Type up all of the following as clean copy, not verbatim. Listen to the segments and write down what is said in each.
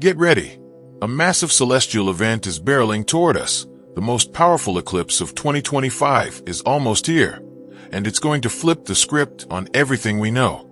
Get ready. A massive celestial event is barreling toward us. The most powerful eclipse of 2025 is almost here, and it's going to flip the script on everything we know.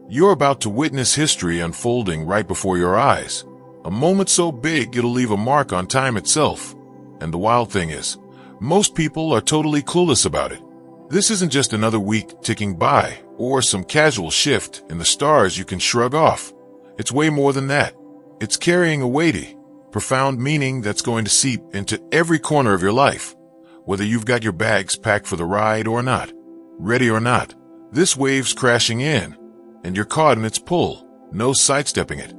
You're about to witness history unfolding right before your eyes. A moment so big it'll leave a mark on time itself. And the wild thing is, most people are totally clueless about it. This isn't just another week ticking by, or some casual shift in the stars you can shrug off. It's way more than that. It's carrying a weighty, profound meaning that's going to seep into every corner of your life. Whether you've got your bags packed for the ride or not, ready or not, this wave's crashing in, and you're caught in its pull. No sidestepping it.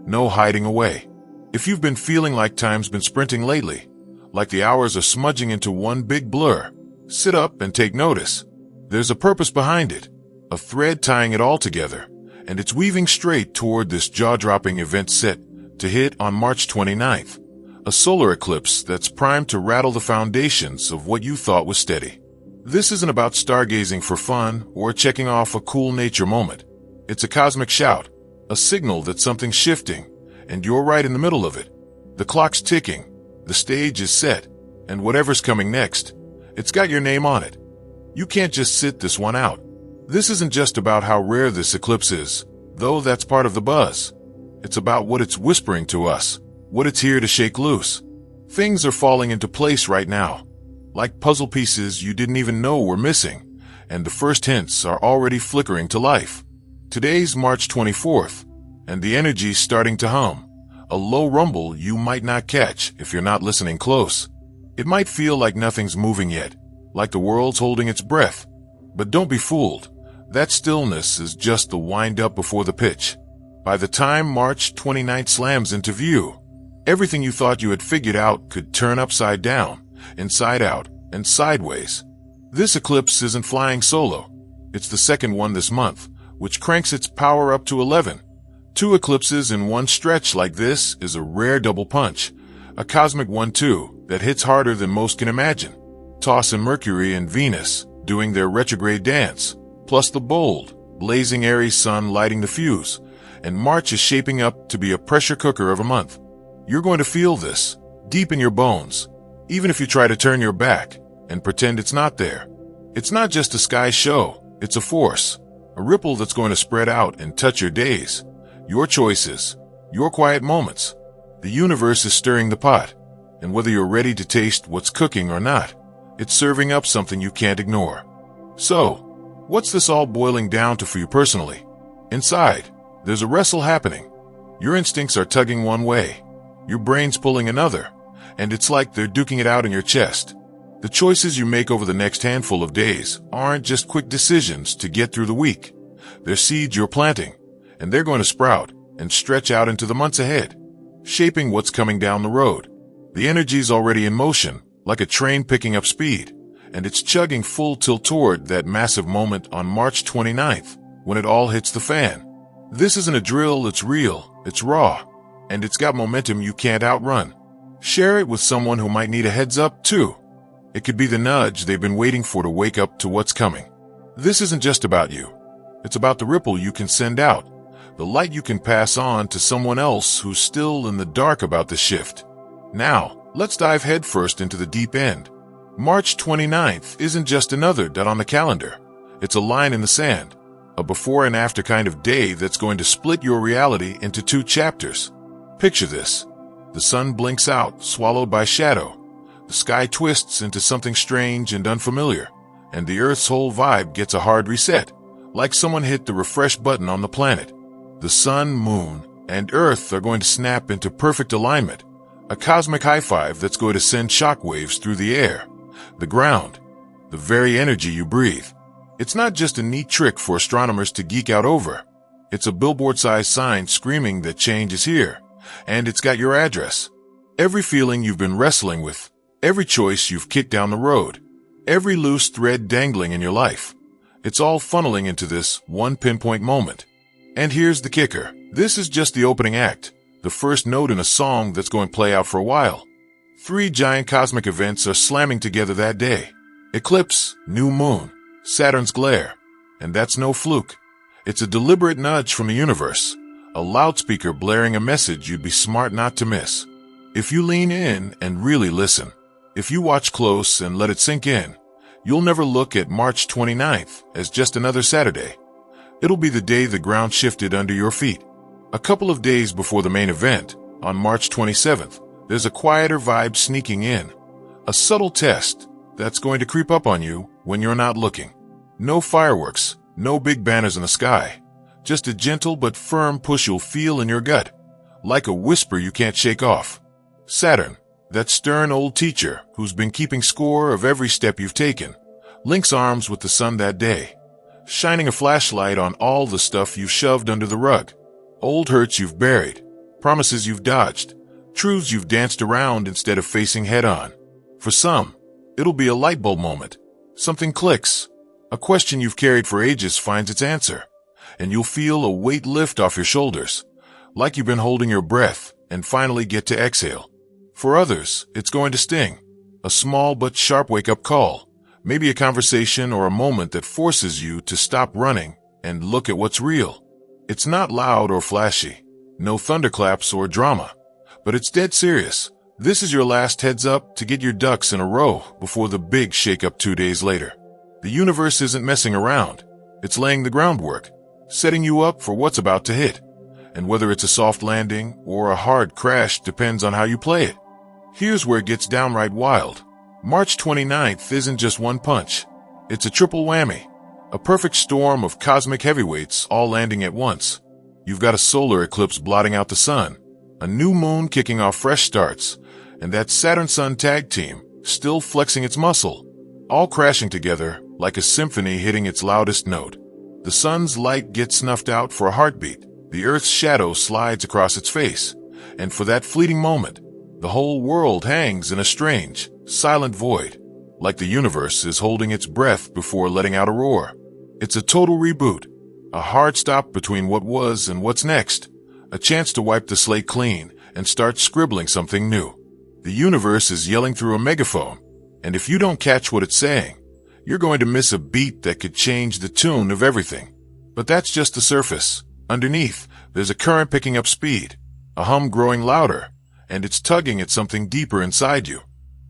No hiding away. If you've been feeling like time's been sprinting lately, like the hours are smudging into one big blur, sit up and take notice. There's a purpose behind it, a thread tying it all together, and it's weaving straight toward this jaw-dropping event set to hit on March 29th, a solar eclipse that's primed to rattle the foundations of what you thought was steady. This isn't about stargazing for fun or checking off a cool nature moment. It's a cosmic shout, a signal that something's shifting, and you're right in the middle of it. The clock's ticking, the stage is set, and whatever's coming next, it's got your name on it. You can't just sit this one out. This isn't just about how rare this eclipse is, though that's part of the buzz. It's about what it's whispering to us, what it's here to shake loose. Things are falling into place right now, like puzzle pieces you didn't even know were missing, and the first hints are already flickering to life. Today's March 24th, and the energy's starting to hum, a low rumble you might not catch if you're not listening close. It might feel like nothing's moving yet, like the world's holding its breath, but don't be fooled. That stillness is just the wind-up before the pitch. By the time March 29th slams into view, everything you thought you had figured out could turn upside down, inside out, and sideways. This eclipse isn't flying solo. It's the second one this month, which cranks its power up to 11. 2 eclipses in one stretch like this is a rare double punch, a cosmic 1-2 that hits harder than most can imagine. Toss in Mercury and Venus doing their retrograde dance, plus the bold, blazing Aries sun lighting the fuse, and March is shaping up to be a pressure cooker of a month. You're going to feel this, deep in your bones, even if you try to turn your back and pretend it's not there. It's not just a sky show, it's a force, a ripple that's going to spread out and touch your days, your choices, your quiet moments. The universe is stirring the pot, and whether you're ready to taste what's cooking or not, it's serving up something you can't ignore. So, what's this all boiling down to for you personally? Inside, there's a wrestle happening. Your instincts are tugging one way, your brain's pulling another, and it's like they're duking it out in your chest. The choices you make over the next handful of days aren't just quick decisions to get through the week. They're seeds you're planting, and they're going to sprout and stretch out into the months ahead, shaping what's coming down the road. The energy's already in motion, like a train picking up speed, and it's chugging full tilt toward that massive moment on March 29th, when it all hits the fan. This isn't a drill, it's real, it's raw, and it's got momentum you can't outrun. Share it with someone who might need a heads up, too. It could be the nudge they've been waiting for to wake up to what's coming. This isn't just about you. It's about the ripple you can send out, the light you can pass on to someone else who's still in the dark about the shift. Now, let's dive headfirst into the deep end. March 29th isn't just another dot on the calendar. It's a line in the sand, a before and after kind of day that's going to split your reality into 2 chapters. Picture this. The sun blinks out, swallowed by shadow. The sky twists into something strange and unfamiliar, and the Earth's whole vibe gets a hard reset, like someone hit the refresh button on the planet. The sun, moon, and Earth are going to snap into perfect alignment, a cosmic high five that's going to send shockwaves through the air, the ground, the very energy you breathe. It's not just a neat trick for astronomers to geek out over. It's a billboard-sized sign screaming that change is here, and it's got your address. Every feeling you've been wrestling with, every choice you've kicked down the road, every loose thread dangling in your life, it's all funneling into this one pinpoint moment. And here's the kicker. This is just the opening act, the first note in a song that's going to play out for a while. 3 giant cosmic events are slamming together that day. Eclipse, new moon, Saturn's glare. And that's no fluke. It's a deliberate nudge from the universe, a loudspeaker blaring a message you'd be smart not to miss. If you lean in and really listen, if you watch close and let it sink in, you'll never look at March 29th as just another Saturday. It'll be the day the ground shifted under your feet. A couple of days before the main event, on March 27th, there's a quieter vibe sneaking in. A subtle test that's going to creep up on you when you're not looking. No fireworks, no big banners in the sky. Just a gentle but firm push you'll feel in your gut, like a whisper you can't shake off. Saturn, that stern old teacher who's been keeping score of every step you've taken, links arms with the sun that day, shining a flashlight on all the stuff you've shoved under the rug. Old hurts you've buried, promises you've dodged, truths you've danced around instead of facing head-on. For some, it'll be a light bulb moment. Something clicks. A question you've carried for ages finds its answer, and you'll feel a weight lift off your shoulders, like you've been holding your breath and finally get to exhale. For others, it's going to sting. A small but sharp wake-up call, maybe a conversation or a moment that forces you to stop running and look at what's real. It's not loud or flashy, no thunderclaps or drama, but it's dead serious. This is your last heads up to get your ducks in a row before the big shake-up 2 days later. The universe isn't messing around. It's laying the groundwork, setting you up for what's about to hit. And whether it's a soft landing or a hard crash depends on how you play it. Here's where it gets downright wild. March 29th isn't just one punch. It's a triple whammy. A perfect storm of cosmic heavyweights all landing at once. You've got a solar eclipse blotting out the sun, a new moon kicking off fresh starts, and that Saturn-Sun tag team still flexing its muscle, all crashing together like a symphony hitting its loudest note. The sun's light gets snuffed out for a heartbeat, the Earth's shadow slides across its face, and for that fleeting moment, the whole world hangs in a strange, silent void, like the universe is holding its breath before letting out a roar. It's a total reboot, a hard stop between what was and what's next, a chance to wipe the slate clean and start scribbling something new. The universe is yelling through a megaphone, and if you don't catch what it's saying, you're going to miss a beat that could change the tune of everything. But that's just the surface. Underneath, there's a current picking up speed, a hum growing louder, and it's tugging at something deeper inside you.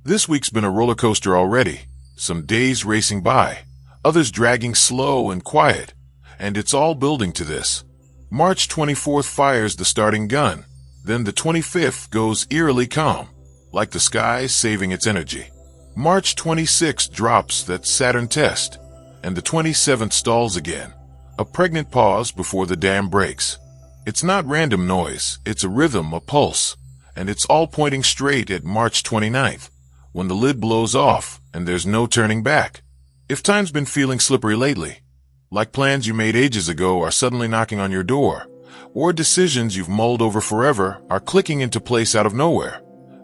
This week's been a roller coaster already, some days racing by, others dragging slow and quiet, and it's all building to this. March 24th fires the starting gun, then the 25th goes eerily calm, like the sky saving its energy. March 26th drops that Saturn test, and the 27th stalls again, a pregnant pause before the dam breaks. It's not random noise, it's a rhythm, a pulse, and it's all pointing straight at March 29th, when the lid blows off and there's no turning back. If time's been feeling slippery lately, like plans you made ages ago are suddenly knocking on your door, or decisions you've mulled over forever are clicking into place out of nowhere,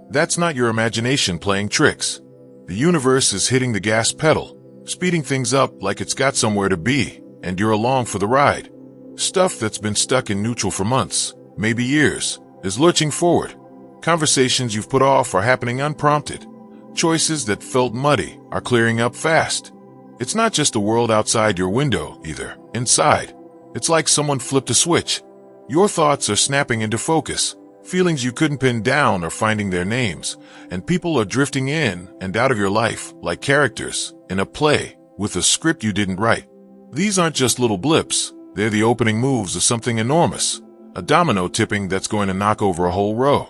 that's not your imagination playing tricks. The universe is hitting the gas pedal, speeding things up like it's got somewhere to be, and you're along for the ride. Stuff that's been stuck in neutral for months, maybe years, is lurching forward. Conversations you've put off are happening unprompted. Choices that felt muddy are clearing up fast. It's not just the world outside your window, either. Inside, it's like someone flipped a switch. Your thoughts are snapping into focus. Feelings you couldn't pin down are finding their names, and people are drifting in and out of your life like characters in a play with a script you didn't write. These aren't just little blips. They're the opening moves of something enormous, a domino tipping that's going to knock over a whole row.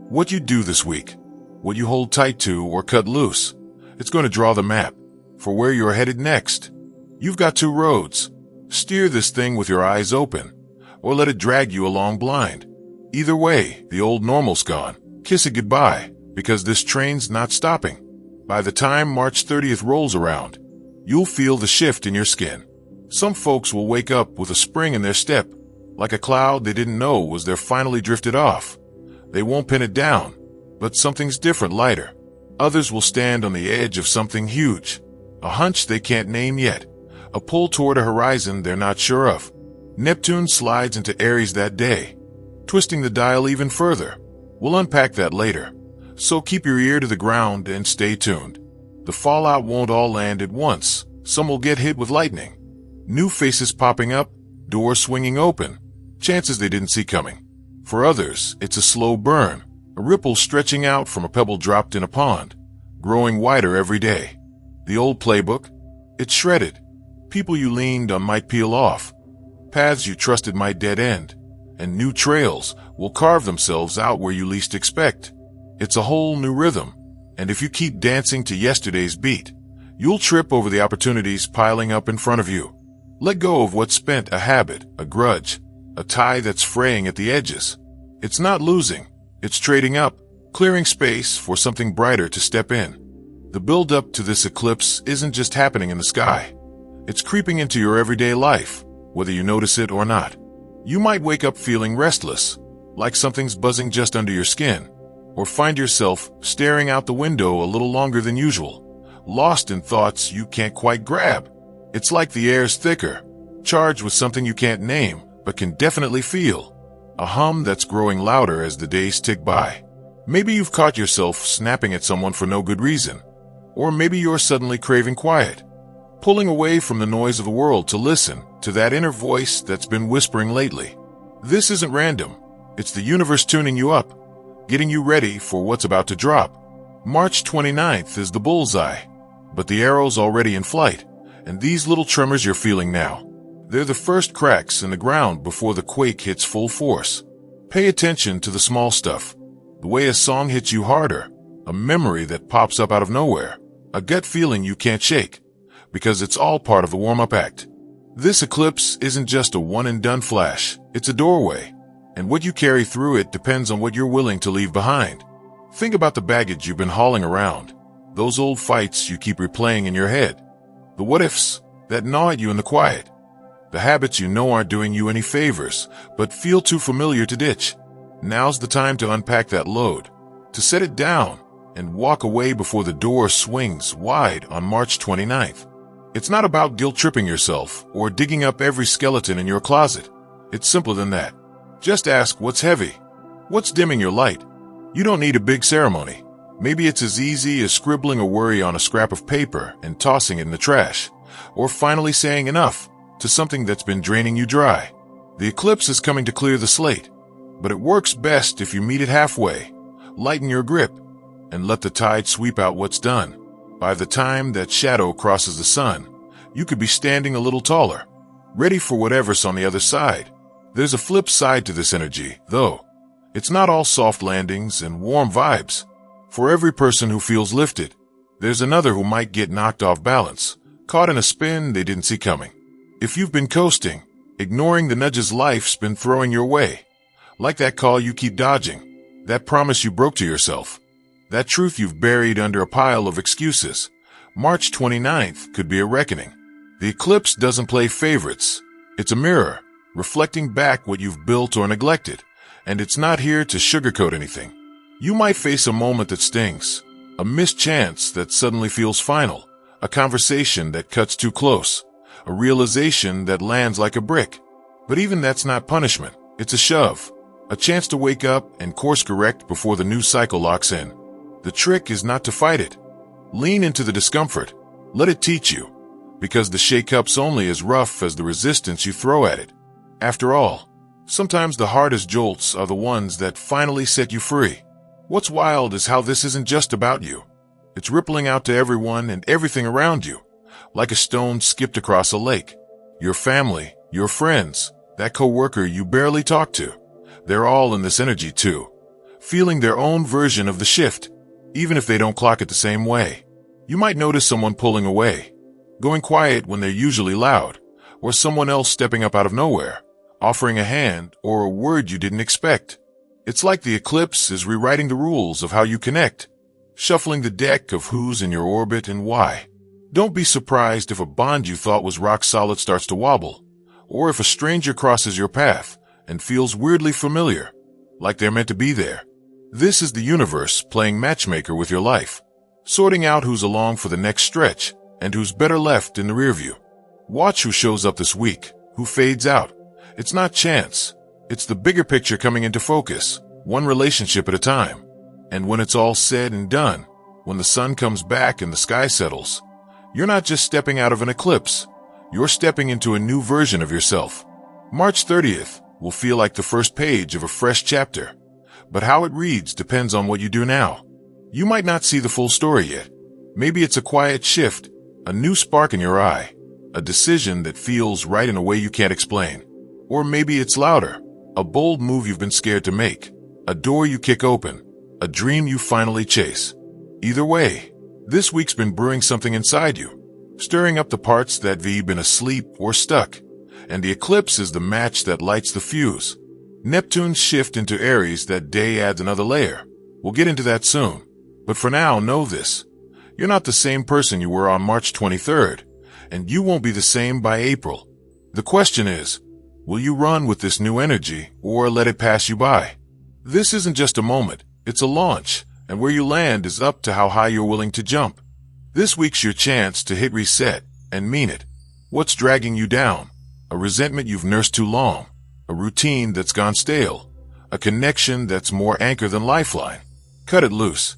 What you do this week, what you hold tight to or cut loose, it's going to draw the map for where you're headed next. You've got two roads. Steer this thing with your eyes open, or let it drag you along blind. Either way, the old normal's gone. Kiss it goodbye, because this train's not stopping. By the time March 30th rolls around, you'll feel the shift in your skin. Some folks will wake up with a spring in their step, like a cloud they didn't know was there finally drifted off. They won't pin it down, but something's different, lighter. Others will stand on the edge of something huge, a hunch they can't name yet, a pull toward a horizon they're not sure of. Neptune slides into Aries that day, twisting the dial even further. We'll unpack that later, so keep your ear to the ground and stay tuned. The fallout won't all land at once. Some will get hit with lightning. New faces popping up, doors swinging open, chances they didn't see coming. For others, it's a slow burn, a ripple stretching out from a pebble dropped in a pond, growing wider every day. The old playbook? It's shredded. People you leaned on might peel off. Paths you trusted might dead end. And new trails will carve themselves out where you least expect. It's a whole new rhythm. And if you keep dancing to yesterday's beat, you'll trip over the opportunities piling up in front of you. Let go of what's spent, a habit, a grudge, a tie that's fraying at the edges. It's not losing. It's trading up, clearing space for something brighter to step in. The build-up to this eclipse isn't just happening in the sky. It's creeping into your everyday life, whether you notice it or not. You might wake up feeling restless, like something's buzzing just under your skin, or find yourself staring out the window a little longer than usual, lost in thoughts you can't quite grab. It's like the air's thicker, charged with something you can't name, but can definitely feel. A hum that's growing louder as the days tick by. Maybe you've caught yourself snapping at someone for no good reason. Or maybe you're suddenly craving quiet, pulling away from the noise of the world to listen to that inner voice that's been whispering lately. This isn't random. It's the universe tuning you up, getting you ready for what's about to drop. March 29th is the bullseye, but the arrow's already in flight, and these little tremors you're feeling now, they're the first cracks in the ground before the quake hits full force. Pay attention to the small stuff, the way a song hits you harder, a memory that pops up out of nowhere, a gut feeling you can't shake, because it's all part of the warm-up act. This eclipse isn't just a one-and-done flash, it's a doorway, and what you carry through it depends on what you're willing to leave behind. Think about the baggage you've been hauling around, those old fights you keep replaying in your head, the what-ifs that gnaw at you in the quiet, the habits you know aren't doing you any favors, but feel too familiar to ditch. Now's the time to unpack that load, to set it down, and walk away before the door swings wide on March 29th. It's not about guilt-tripping yourself or digging up every skeleton in your closet. It's simpler than that. Just ask what's heavy, what's dimming your light. You don't need a big ceremony. Maybe it's as easy as scribbling a worry on a scrap of paper and tossing it in the trash, or finally saying enough to something that's been draining you dry. The eclipse is coming to clear the slate, but it works best if you meet it halfway, lighten your grip, and let the tide sweep out what's done. By the time that shadow crosses the sun, you could be standing a little taller, ready for whatever's on the other side. There's a flip side to this energy, though. It's not all soft landings and warm vibes. For every person who feels lifted, there's another who might get knocked off balance, caught in a spin they didn't see coming. If you've been coasting, ignoring the nudges life's been throwing your way, like that call you keep dodging, that promise you broke to yourself, that truth you've buried under a pile of excuses, March 29th could be a reckoning. The eclipse doesn't play favorites. It's a mirror, reflecting back what you've built or neglected, and it's not here to sugarcoat anything. You might face a moment that stings, a missed chance that suddenly feels final, a conversation that cuts too close, a realization that lands like a brick. But even that's not punishment. It's a shove, a chance to wake up and course correct before the new cycle locks in. The trick is not to fight it. Lean into the discomfort. Let it teach you, because the shake-up's only as rough as the resistance you throw at it. After all, sometimes the hardest jolts are the ones that finally set you free. What's wild is how this isn't just about you. It's rippling out to everyone and everything around you, like a stone skipped across a lake. Your family, your friends, that coworker you barely talk to, they're all in this energy too, feeling their own version of the shift, even if they don't clock it the same way. You might notice someone pulling away, going quiet when they're usually loud, or someone else stepping up out of nowhere, offering a hand or a word you didn't expect. It's like the eclipse is rewriting the rules of how you connect, shuffling the deck of who's in your orbit and why. Don't be surprised if a bond you thought was rock solid starts to wobble, or if a stranger crosses your path and feels weirdly familiar, like they're meant to be there. This is the universe playing matchmaker with your life, sorting out who's along for the next stretch and who's better left in the rearview. Watch who shows up this week, who fades out. It's not chance. It's the bigger picture coming into focus, one relationship at a time. And when it's all said and done, when the sun comes back and the sky settles, you're not just stepping out of an eclipse. You're stepping into a new version of yourself. March 30th, will feel like the first page of a fresh chapter. But how it reads depends on what you do now. You might not see the full story yet. Maybe it's a quiet shift, a new spark in your eye, a decision that feels right in a way you can't explain. Or maybe it's louder, a bold move you've been scared to make, a door you kick open, a dream you finally chase. Either way, this week's been brewing something inside you, stirring up the parts that have been asleep or stuck. And the eclipse is the match that lights the fuse. Neptune's shift into Aries that day adds another layer. We'll get into that soon. But for now, know this. You're not the same person you were on March 23rd, and you won't be the same by April. The question is, will you run with this new energy or let it pass you by? This isn't just a moment, it's a launch, and where you land is up to how high you're willing to jump. This week's your chance to hit reset and mean it. What's dragging you down? A resentment you've nursed too long, a routine that's gone stale, a connection that's more anchor than lifeline. Cut it loose.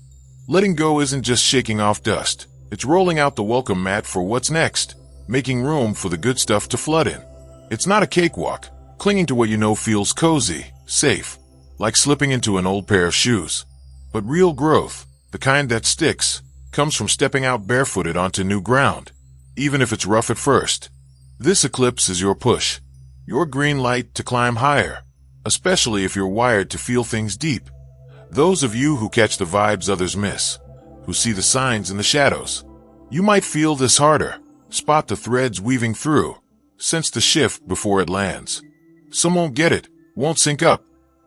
Letting go isn't just shaking off dust. It's rolling out the welcome mat for what's next, making room for the good stuff to flood in. It's not a cakewalk. Clinging to what you know feels cozy, safe, like slipping into an old pair of shoes. But real growth, the kind that sticks, comes from stepping out barefooted onto new ground, even if it's rough at first. This eclipse is your push, your green light to climb higher, especially if you're wired to feel things deep. Those of you who catch the vibes others miss, who see the signs in the shadows. You might feel this harder, spot the threads weaving through, sense the shift before it lands. Some won't get it, won't sync up,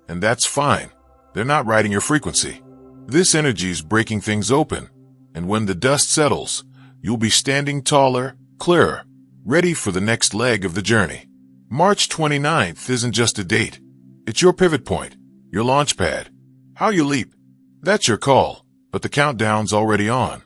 and that's fine. They're not riding your frequency. This energy's breaking things open, and when the dust settles, you'll be standing taller, clearer, ready for the next leg of the journey. March 29th isn't just a date. It's your pivot point, your launch pad. How you leap, that's your call, but the countdown's already on.